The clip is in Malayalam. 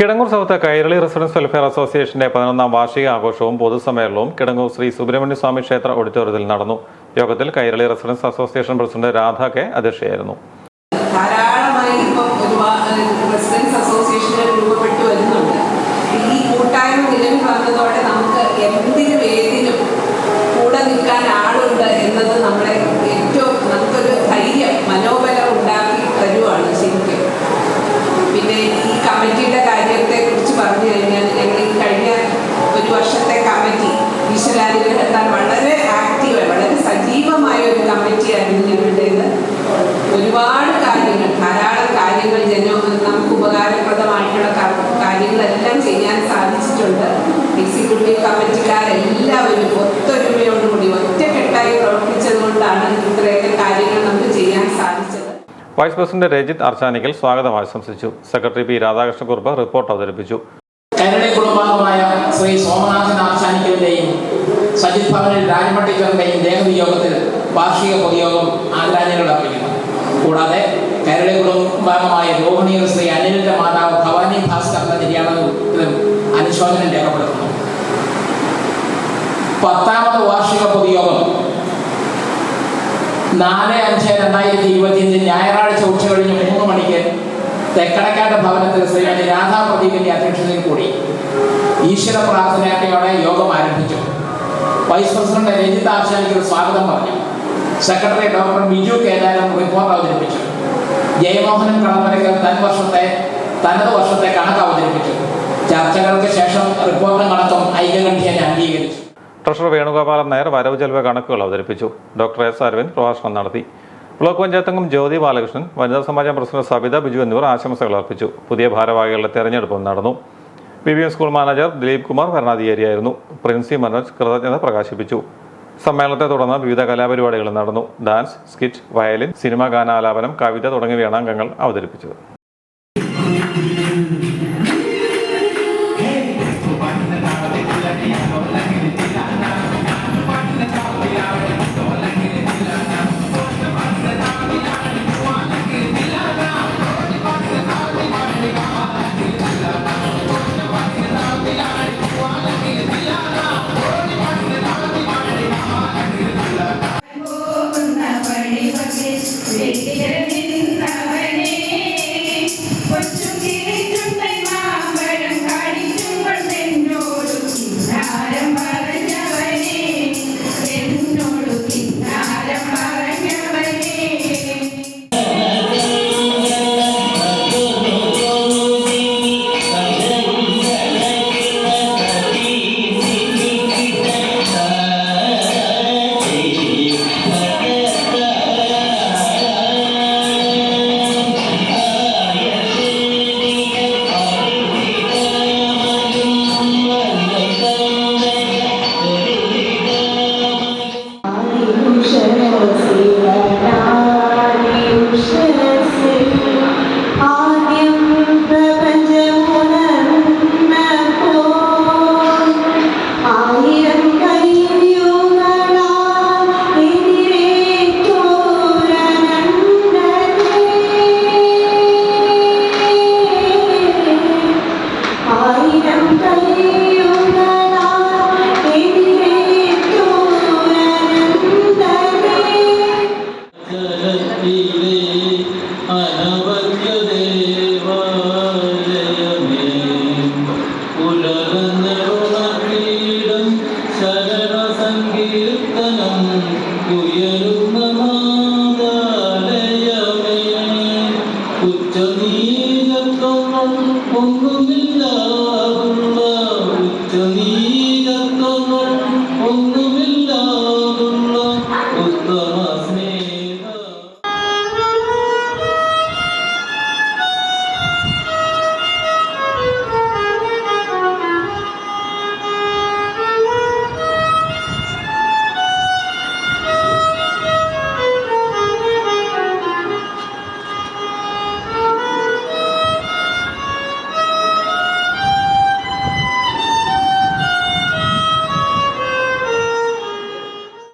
Kidangoor south Kairali residents welfare അസോസിയേഷന്റെ 11ാം വാർഷിക ആഘോഷവും പൊതുസമ്മേളനവും കിടങ്ങൂർ ശ്രീ സുബ്രഹ്മണ്യ സ്വാമി ക്ഷേത്ര ഓഡിറ്റോറിയത്തിൽ നടന്നു. യോഗത്തിൽ Kairali residence association president Radha K അധ്യക്ഷയായിരുന്നു. ധാരാളമായി റെസിഡൻസ് അസോസിയേഷനുകൾ രൂപപ്പെട്ടു വരുന്നുണ്ട്. ഈ കൂട്ടായ്മ നിലവിൽ വന്നതോടെ നമുക്ക് എന്തിനു ഏതിനും കൂടെ നിൽക്കാൻ ആളുണ്ട് എന്നത് നമ്മളെ ഏറ്റവും നമുക്കൊരു ധൈര്യം മനോബലം ഉണ്ടാക്കി തരുവാണ് ശരിക്കും. പിന്നെ ഈ കമ്മിറ്റിയുടെ കാര്യത്തെക്കുറിച്ച് പറഞ്ഞു കഴിഞ്ഞാൽ ഞങ്ങൾ ഈ കഴിഞ്ഞ ഒരു വർഷത്തെ കമ്മിറ്റി ഈശ്വരാനുഗ്രഹത്താൽ വളരെ ആക്റ്റീവായി വളരെ സജീവമായ ഒരു കമ്മിറ്റിയായിരുന്നു ഞങ്ങളുടേത്. ഒരുപാട് കാര്യങ്ങൾ ധാരാളം കാര്യങ്ങൾ നമുക്ക് ഉപകാരപ്രദമായിട്ടുള്ള കാര്യങ്ങളെല്ലാം ചെയ്യാൻ സാധിച്ചിട്ടുണ്ട്. എക്സിക്യൂട്ടീവ് കമ്മിറ്റിക്കാരെല്ലാവരും ഒത്തൊരുമയോടുകൂടി ഒറ്റക്കെട്ടായി പ്രവർത്തിച്ചതുകൊണ്ടാണ് ഇത്രയൊക്കെ കാര്യങ്ങൾ നമുക്ക് ചെയ്യാൻ സാധിച്ചത്. വൈസ് പ്രസിഡന്റ് രജിത് അർച്ചാനിക്കൽ സ്വാഗതം ആശംസിച്ചു. സെക്രട്ടറി പി രാധാകൃഷ്ണക്കുറുപ്പ് റിപ്പോർട്ട് അവതരിപ്പിച്ചു. കൈരളി കുടുംബാംഗമായ ശ്രീ സോമനാഥൻ ആർച്ചാനിക്കലിന്റെയും സജിത് ഭവനിൽ രാജമട്ടിക്കറിന്റെയും ദേഹവിയോഗത്തിൽ വാർഷിക പൊതുയോഗം ആദരാഞ്ജലികൾ അർപ്പിക്കുന്നു. കൂടാതെ കൈരളി കുടുംബാംഗമായ രോഹിണിയിൽ ശ്രീ അനിലിന്റെ മാതാവ് ഭവാനി ഭാസ്കറിന്റെ നിര്യാണത്തിലും അനുശോചനം രേഖപ്പെടുത്തുന്നു. 10ാമത് വാർഷിക പൊതുയോഗം 4/5/2025 ഞായറാഴ്ച ഉച്ചകഴിഞ്ഞ് 3 മണിക്ക് തെക്കടക്കാട് ഭവനത്തിൽ ശ്രീമതി രാധാ പ്രദീപിന്റെ അധ്യക്ഷതയിൽ കൂടി ഈശ്വര പ്രാർത്ഥനയോടെ യോഗം ആരംഭിച്ചു. വൈസ് പ്രസിഡന്റ് രജിത് ആർച്ചാനിക്കൽ സ്വാഗതം പറഞ്ഞു. Secretary doctor Biju Kedaram report അവതരിപ്പിച്ചു. ജയമോഹനൻ കടമരക്കൽ തനത് വർഷത്തെ കണക്ക് അവതരിപ്പിച്ചു. ചർച്ചകൾക്ക് ശേഷം റിപ്പോർട്ടും കണക്കും ഐക്യകണ്ഠ്യേന അംഗീകരിച്ചു. ട്രഷറർ വേണുഗോപാലൻ നായർ വരവ് ചെലവ് കണക്കുകൾ അവതരിപ്പിച്ചു. ഡോക്ടർ എസ് അരവിന്ദ് പ്രഭാഷണം നടത്തി. ബ്ലോക്ക് പഞ്ചായത്ത് അംഗം ജ്യോതി ബാലകൃഷ്ണൻ, വനിതാ സമാജം പ്രസിഡന്റ് സബിത ബിജു എന്നിവർ ആശംസകൾ അർപ്പിച്ചു. പുതിയ ഭാരവാഹികളുടെ തെരഞ്ഞെടുപ്പും നടന്നു. BBM school manager Dileep Kumar ഭരണാധികാരിയായിരുന്നു. പ്രിൻസി മനോജ് കൃതജ്ഞത പ്രകാശിപ്പിച്ചു. സമ്മേളനത്തെ തുടർന്ന് വിവിധ കലാപരിപാടികൾ നടന്നു. ഡാൻസ്, സ്കിറ്റ്, വയലിൻ, സിനിമാ ഗാനാലാപനം, കവിത തുടങ്ങിയവയാണ് അംഗങ്ങൾ അവതരിപ്പിച്ചത്. ഒന്നുമില്ല